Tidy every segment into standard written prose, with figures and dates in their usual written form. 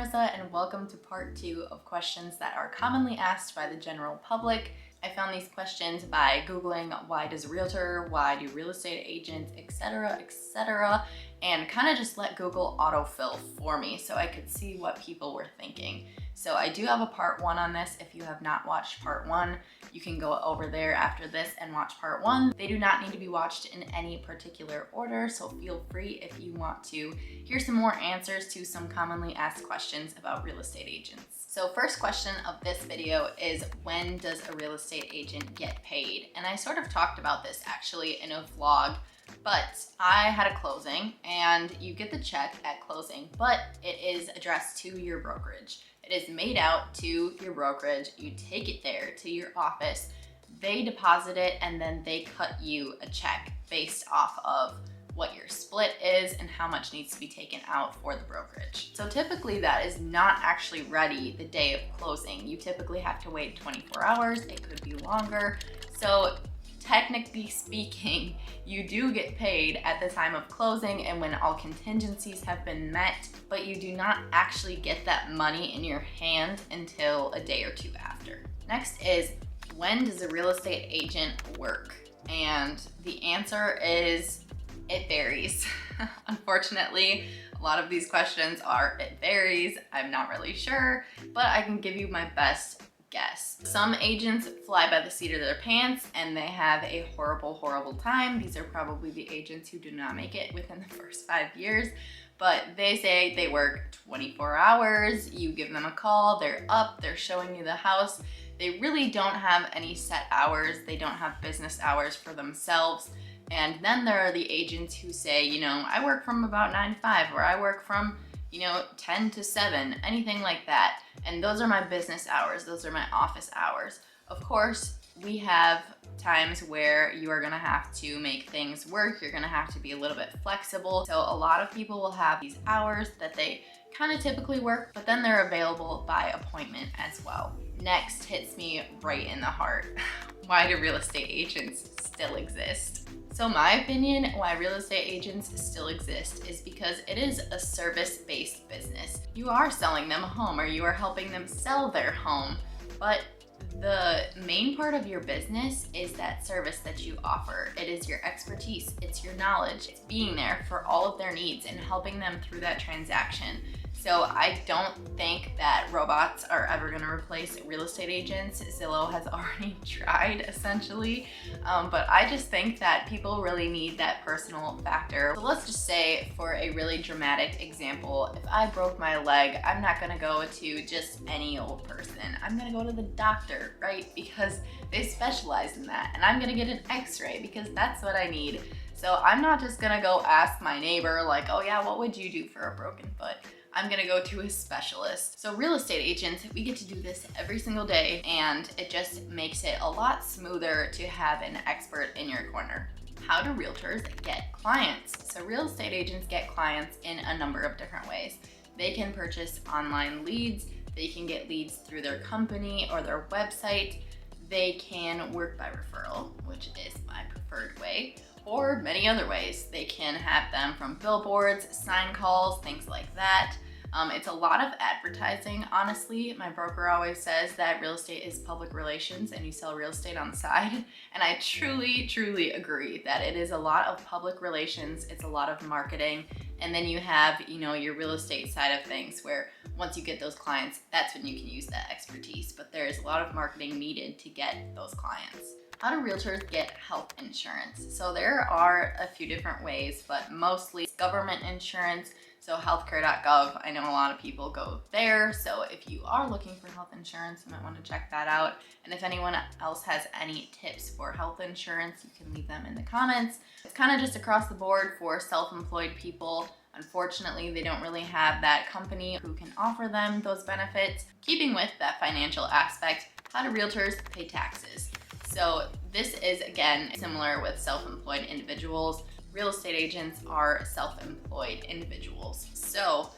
Marissa, and welcome to part 2 of questions that are commonly asked by the general public. I found these questions by Googling why does a realtor, why do real estate agents, etc., and kind of just let Google autofill for me so I could see what people were thinking. So I do have a part 1 on this. If you have not watched part 1, you can go over there after this and watch part 1. They do not need to be watched in any particular order, so feel free if you want to hear some more answers to some commonly asked questions about real estate agents. So first question of this video is, when does a real estate agent get paid? And I sort of talked about this actually in a vlog, but I had a closing and you get the check at closing, but it is addressed to your brokerage. It is made out to your brokerage. You take it there to your office, they deposit it, and then they cut you a check based off of what your split is and how much needs to be taken out for the brokerage. So typically that is not actually ready the day of closing. You typically have to wait 24 hours. It could be longer. So technically speaking, you do get paid at the time of closing and when all contingencies have been met, but you do not actually get that money in your hand until a day or two after. Next is, when does a real estate agent work? And the answer is, it varies. Unfortunately, a lot of these questions are, it varies. I'm not really sure, but I can give you my best guess. Some agents fly by the seat of their pants and they have a horrible time. These are probably the agents who do not make it within the first 5 years, but they say they work 24 hours. You give them a call, they're up, they're showing you the house. They really don't have any set hours. They don't have business hours for themselves. And then there are the agents who say, you know, I work from about 9 to 5, or I work from 10 to 7, anything like that. And those are my business hours. Those are my office hours. Of course, we have times where you are gonna have to make things work. You're gonna have to be a little bit flexible. So a lot of people will have these hours that they kind of typically work, but then they're available by appointment as well. Next hits me right in the heart. Why do real estate agents still exist? So my opinion, why real estate agents still exist is because it is a service-based business. You are selling them a home or you are helping them sell their home, but the main part of your business is that service that you offer. It is your expertise, it's your knowledge, it's being there for all of their needs and helping them through that transaction. So I don't think that robots are ever gonna replace real estate agents. Zillow has already tried, essentially. But I just think that people really need that personal factor. So let's just say, for a really dramatic example, if I broke my leg, I'm not gonna go to just any old person. I'm gonna go to the doctor, right? Because they specialize in that. And I'm gonna get an x-ray because that's what I need. So I'm not just gonna go ask my neighbor, like, oh yeah, what would you do for a broken foot? I'm gonna go to a specialist. So real estate agents, we get to do this every single day, and it just makes it a lot smoother to have an expert in your corner. How do realtors get clients? So real estate agents get clients in a number of different ways. They can purchase online leads, they can get leads through their company or their website, they can work by referral, which is my preferred way, or many other ways. They can have them from billboards, sign calls, things like that. It's a lot of advertising, honestly. My broker always says that real estate is public relations and you sell real estate on the side. And I truly agree that it is a lot of public relations, it's a lot of marketing. And then you have, your real estate side of things where once you get those clients, that's when you can use that expertise. But there is a lot of marketing needed to get those clients. How do realtors get health insurance? So there are a few different ways, but mostly it's government insurance. So healthcare.gov, I know a lot of people go there. So if you are looking for health insurance, you might want to check that out. And if anyone else has any tips for health insurance, you can leave them in the comments. It's kind of just across the board for self-employed people. Unfortunately, they don't really have that company who can offer them those benefits. Keeping with that financial aspect, how do realtors pay taxes? So this is, again, similar with self-employed individuals. Real estate agents are self-employed individuals. So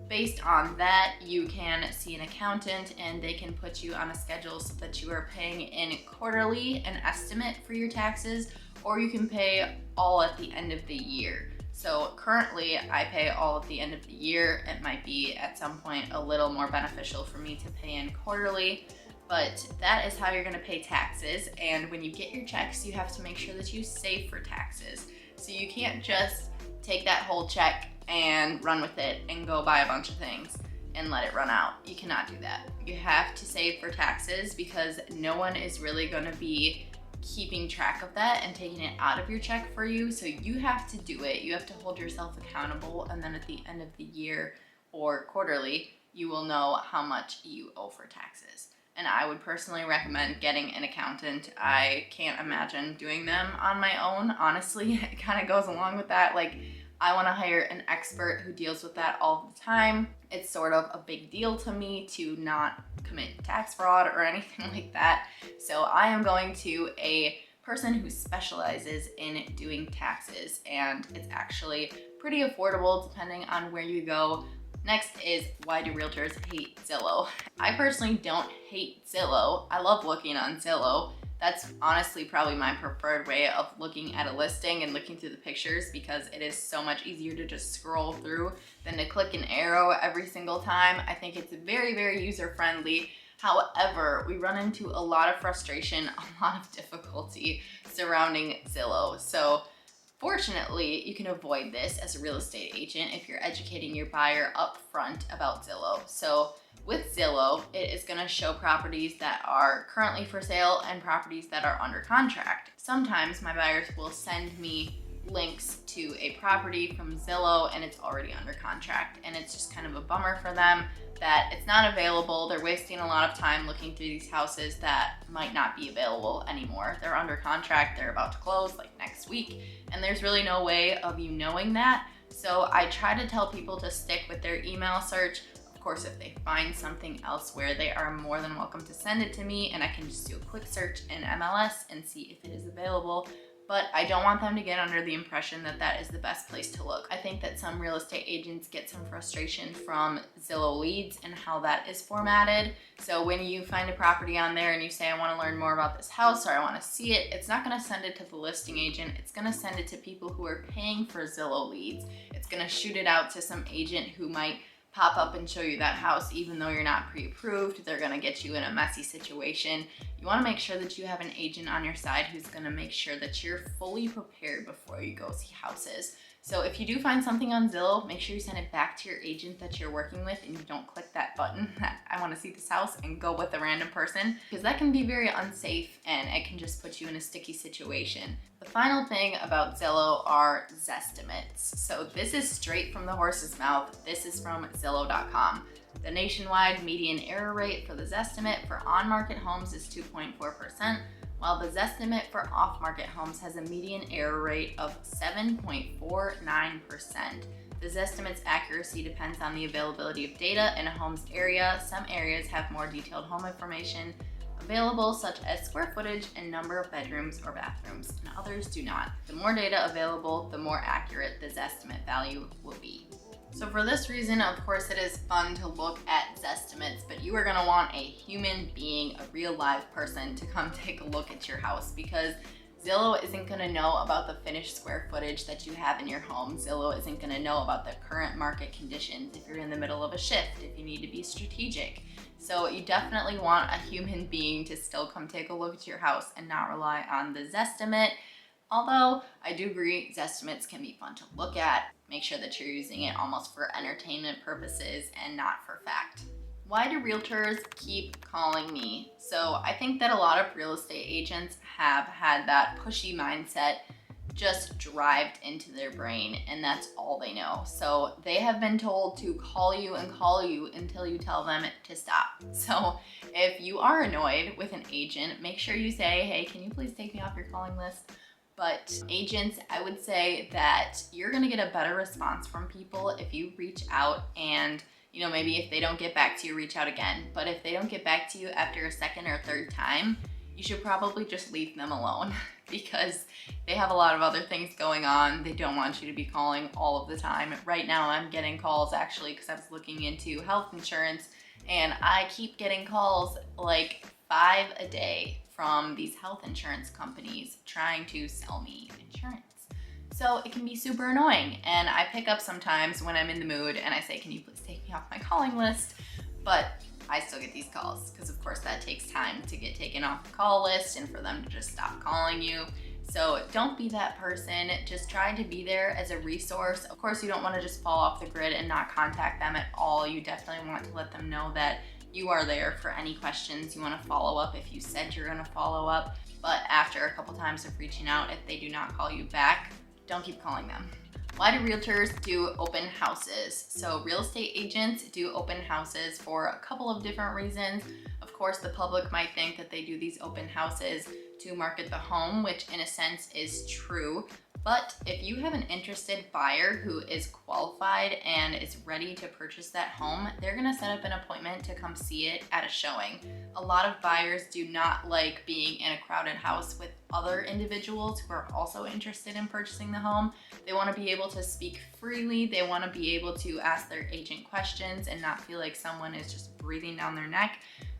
based on that, you can see an accountant and they can put you on a schedule so that you are paying in quarterly an estimate for your taxes, or you can pay all at the end of the year. So currently I pay all at the end of the year. It might be at some point a little more beneficial for me to pay in quarterly, but that is how you're gonna pay taxes. And when you get your checks, you have to make sure that you save for taxes. So you can't just take that whole check and run with it and go buy a bunch of things and let it run out. You cannot do that. You have to save for taxes because no one is really gonna be keeping track of that and taking it out of your check for you. So you have to do it. You have to hold yourself accountable, and then at the end of the year or quarterly, you will know how much you owe for taxes. And I would personally recommend getting an accountant. I can't imagine doing them on my own. Honestly, it kind of goes along with that. Like, I want to hire an expert who deals with that all the time. It's sort of a big deal to me to not commit tax fraud or anything like that. So I am going to a person who specializes in doing taxes, and it's actually pretty affordable depending on where you go. Next is, why do realtors hate Zillow? I personally don't hate Zillow. I love looking on Zillow. That's honestly probably my preferred way of looking at a listing and looking through the pictures, because it is so much easier to just scroll through than to click an arrow every single time. I think it's very, very user-friendly. However, we run into a lot of frustration, a lot of difficulty surrounding Zillow. So fortunately, you can avoid this as a real estate agent if you're educating your buyer up front about Zillow. So with Zillow, it is gonna show properties that are currently for sale and properties that are under contract. Sometimes my buyers will send me links to a property from Zillow and it's already under contract, and it's just kind of a bummer for them that it's not available. They're wasting a lot of time looking through these houses that might not be available anymore. They're under contract, they're about to close like next week, and there's really no way of you knowing that. So I try to tell people to stick with their email search. Of course, if they find something elsewhere, they are more than welcome to send it to me, and I can just do a quick search in MLS and see if it is available. But I don't want them to get under the impression that that is the best place to look. I think that some real estate agents get some frustration from Zillow leads and how that is formatted. So when you find a property on there and you say, I want to learn more about this house, or I want to see it, it's not going to send it to the listing agent. It's going to send it to people who are paying for Zillow leads. It's going to shoot it out to some agent who might pop up and show you that house even though you're not pre-approved. They're gonna get you in a messy situation. You wanna make sure that you have an agent on your side who's gonna make sure that you're fully prepared before you go see houses. So if you do find something on Zillow, make sure you send it back to your agent that you're working with, and you don't click that button, I wanna see this house, and go with a random person, because that can be very unsafe and it can just put you in a sticky situation. The final thing about Zillow are Zestimates. So this is straight from the horse's mouth. This is from Zillow.com. The nationwide median error rate for the Zestimate for on-market homes is 2.4%, while the Zestimate for off-market homes has a median error rate of 7.49%. The Zestimate's accuracy depends on the availability of data in a home's area. Some areas have more detailed home information available, such as square footage and number of bedrooms or bathrooms, and others do not. The more data available, the more accurate the Zestimate value will be. So for this reason, of course, it is fun to look at Zestimates, but you are gonna want a human being, a real live person, to come take a look at your house, because Zillow isn't gonna know about the finished square footage that you have in your home. Zillow isn't gonna know about the current market conditions, if you're in the middle of a shift, if you need to be strategic. So you definitely want a human being to still come take a look at your house and not rely on the Zestimate. Although I do agree, Zestimates can be fun to look at. Make sure that you're using it almost for entertainment purposes and not for fact. Why do realtors keep calling me? So I think that a lot of real estate agents have had that pushy mindset just drived into their brain, and that's all they know. So they have been told to call you and call you until you tell them to stop. So if you are annoyed with an agent, make sure you say, hey, can you please take me off your calling list? But agents, I would say that you're gonna get a better response from people if you reach out and, you know, maybe if they don't get back to you, reach out again. But if they don't get back to you after a second or third time, you should probably just leave them alone because they have a lot of other things going on. They don't want you to be calling all of the time. Right now I'm getting calls actually because I was looking into health insurance, and I keep getting calls like 5 a day from these health insurance companies trying to sell me insurance. So it can be super annoying, and I pick up sometimes when I'm in the mood and I say, can you please take me off my calling list? But I still get these calls because of course that takes time to get taken off the call list and for them to just stop calling you. So don't be that person, just try to be there as a resource. Of course, you don't want to just fall off the grid and not contact them at all. You definitely want to let them know that you are there for any questions. You want to follow up if you said you're going to follow up. But after a couple times of reaching out, if they do not call you back, don't keep calling them. Why do realtors do open houses? So real estate agents do open houses for a couple of different reasons. Of course, the public might think that they do these open houses to market the home, which in a sense is true. But if you have an interested buyer who is qualified and is ready to purchase that home, they're gonna set up an appointment to come see it at a showing. A lot of buyers do not like being in a crowded house with other individuals who are also interested in purchasing the home. They wanna be able to speak freely. They wanna be able to ask their agent questions and not feel like someone is just breathing down their neck.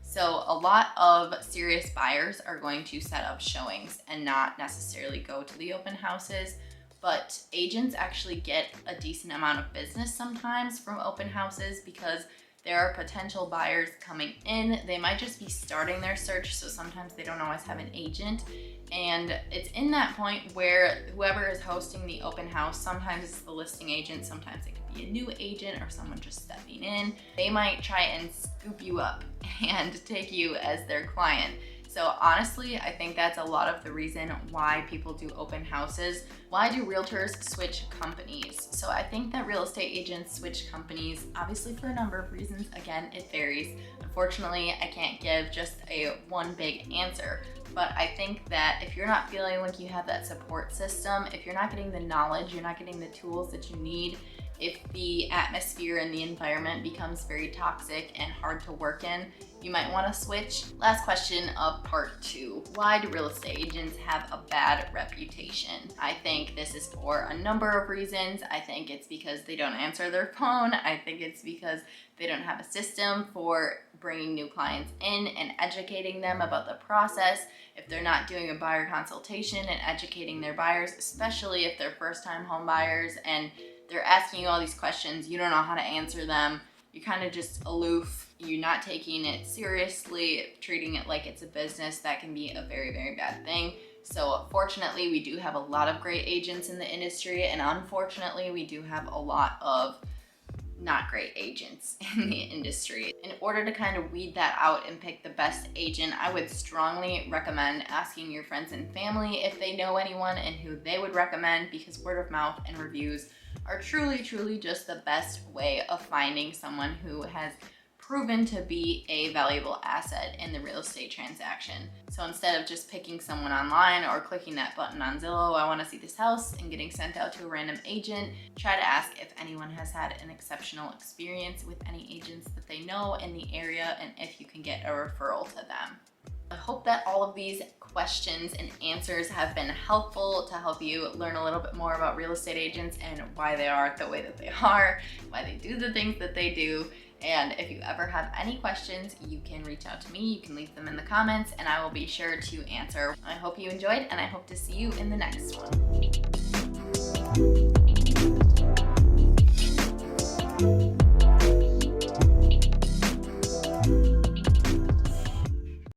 So a lot of serious buyers are going to set up showings and not necessarily go to the open houses, but agents actually get a decent amount of business sometimes from open houses because there are potential buyers coming in. They might just be starting their search, so sometimes they don't always have an agent. And it's in that point where whoever is hosting the open house, sometimes it's the listing agent, sometimes it could be a new agent or someone just stepping in. They might try and scoop you up and take you as their client. So honestly, I think that's a lot of the reason why people do open houses. Why do realtors switch companies? So I think that real estate agents switch companies, obviously for a number of reasons. Again, it varies. Unfortunately, I can't give just a one big answer. But I think that if you're not feeling like you have that support system, if you're not getting the knowledge, you're not getting the tools that you need, if the atmosphere and the environment becomes very toxic and hard to work in, you might want to switch. Last question of part 2. Why do real estate agents have a bad reputation? I think this is for a number of reasons. I think it's because they don't answer their phone. I think it's because they don't have a system for bringing new clients in and educating them about the process. If they're not doing a buyer consultation and educating their buyers, especially if they're first-time home buyers and they're asking you all these questions, you don't know how to answer them, you're kind of just aloof, you're not taking it seriously, treating it like it's a business, that can be a very, very bad thing. So fortunately, we do have a lot of great agents in the industry, and unfortunately, we do have a lot of not great agents in the industry. In order to kind of weed that out and pick the best agent, I would strongly recommend asking your friends and family if they know anyone and who they would recommend, because word of mouth and reviews are truly, truly just the best way of finding someone who has proven to be a valuable asset in the real estate transaction. So instead of just picking someone online or clicking that button on Zillow, I want to see this house, and getting sent out to a random agent, try to ask if anyone has had an exceptional experience with any agents that they know in the area and if you can get a referral to them. I hope that all of these questions and answers have been helpful to help you learn a little bit more about real estate agents and why they are the way that they are, why they do the things that they do. And if you ever have any questions, you can reach out to me. You can leave them in the comments and I will be sure to answer. I hope you enjoyed, and I hope to see you in the next one.